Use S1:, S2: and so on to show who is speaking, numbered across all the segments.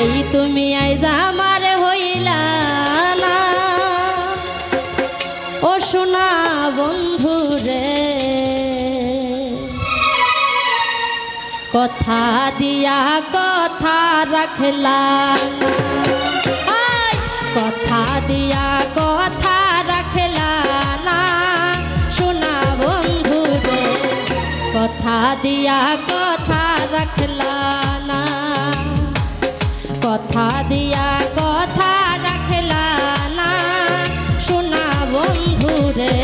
S1: এই তুমি আইজ আমার হইলা না ও সোনা বন্ধু রে কথা দিয়া কথা রাখলা না কথা দিয়া কথা রাখলা না সোনা বন্ধু রে কথা দিয়া কথা রাখলা না কথা দিয়া কথা রাখলা না সোনা বন্ধু রে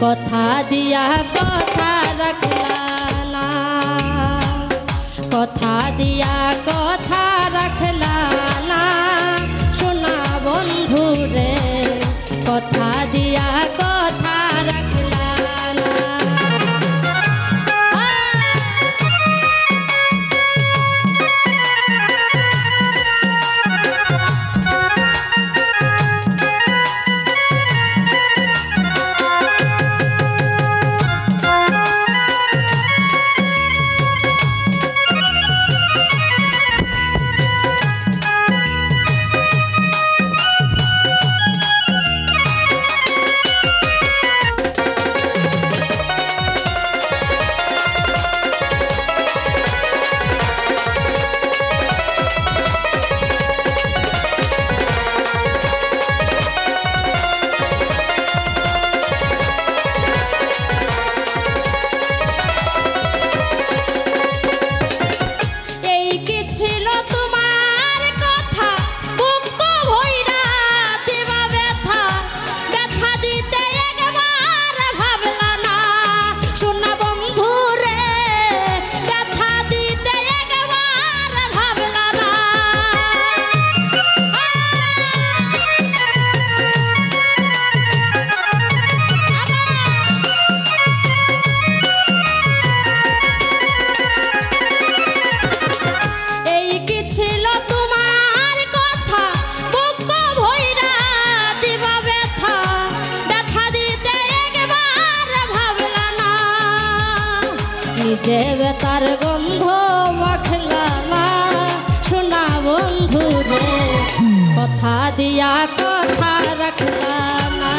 S1: কথা দিয়া কথা রাখলা না কথা দিয়া কথা রাখলা না সোনা বন্ধু রে কথা দিয়া কথা রাখলা না নিজে বেতার গন্ধ মাখলা না সোনা বন্ধু রে কথা দিয়া কথা রাখলা না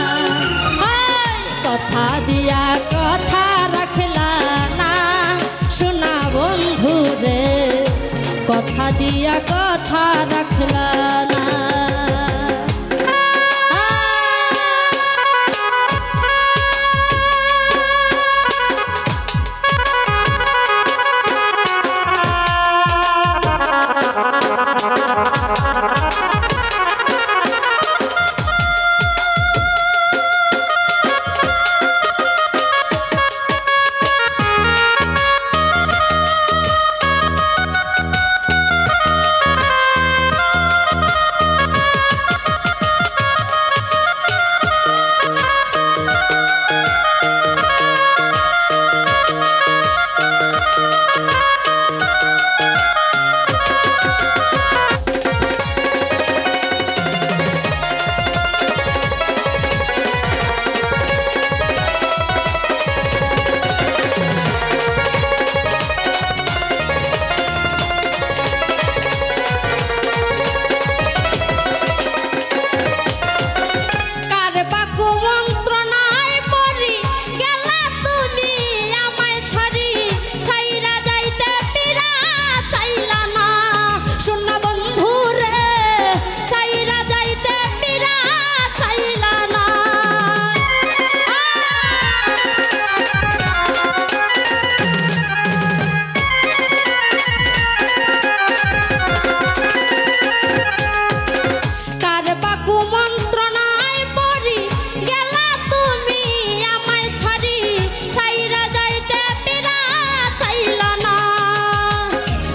S1: কথা দিয়া কথা রাখলা না সোনা বন্ধু রে কথা দিয়া কথা রাখলা না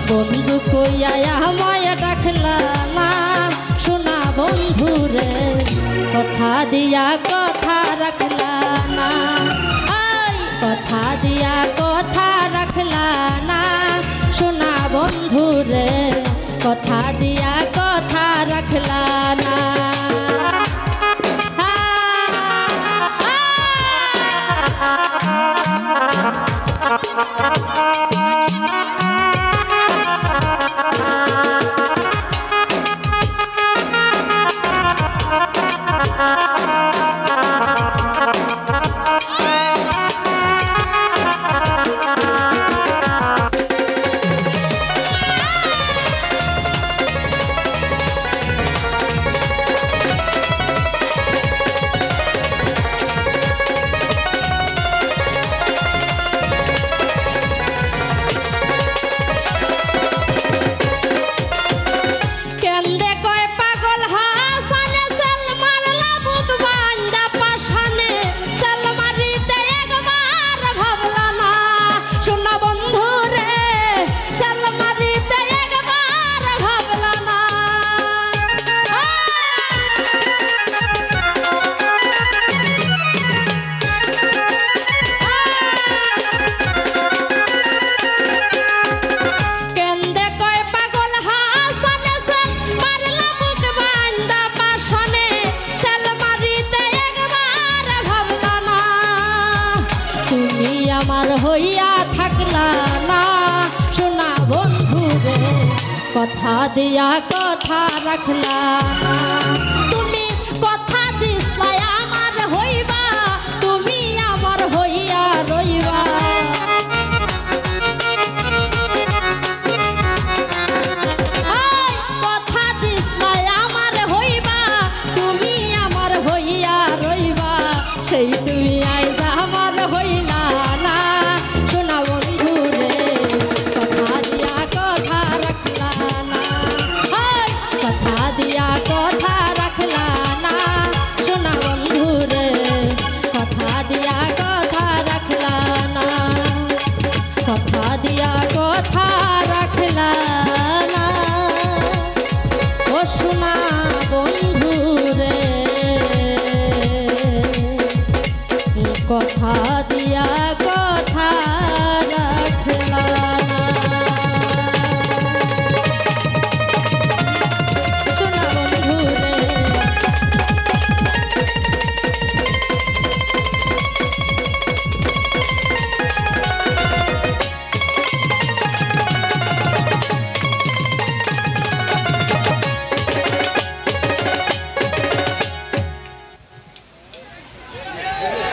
S1: বন্ধু কইয়া আমায় ডাকলা না সোনা বন্ধু রে কথা দিয়া কথা রাখলা না কথা দিয়া কথা রাখলা না সোনা বন্ধু রে কথা দিয়া কথা রাখলা না কথা দিয়া কথা রাখলা না তুমি কথা দিসলাই আমার হইবা তুমি আমার হইয়া রইবা কথা দিসলাই আমার হইবা তুমি আমার হইয়া রইবা সেই তুমি আইজা আমার হইলা না শোনা বন্ধু রে কথা দিয়া কথা রাখলা না কথা দিয়া কথা রাখলা না শোনা বন্ধু রে কথা দিয়া কথা রাখলা না কথা দিয়া কথা রাখলা না ও শোনা বন্ধু রে কথা দিয়া কথা রাখলা।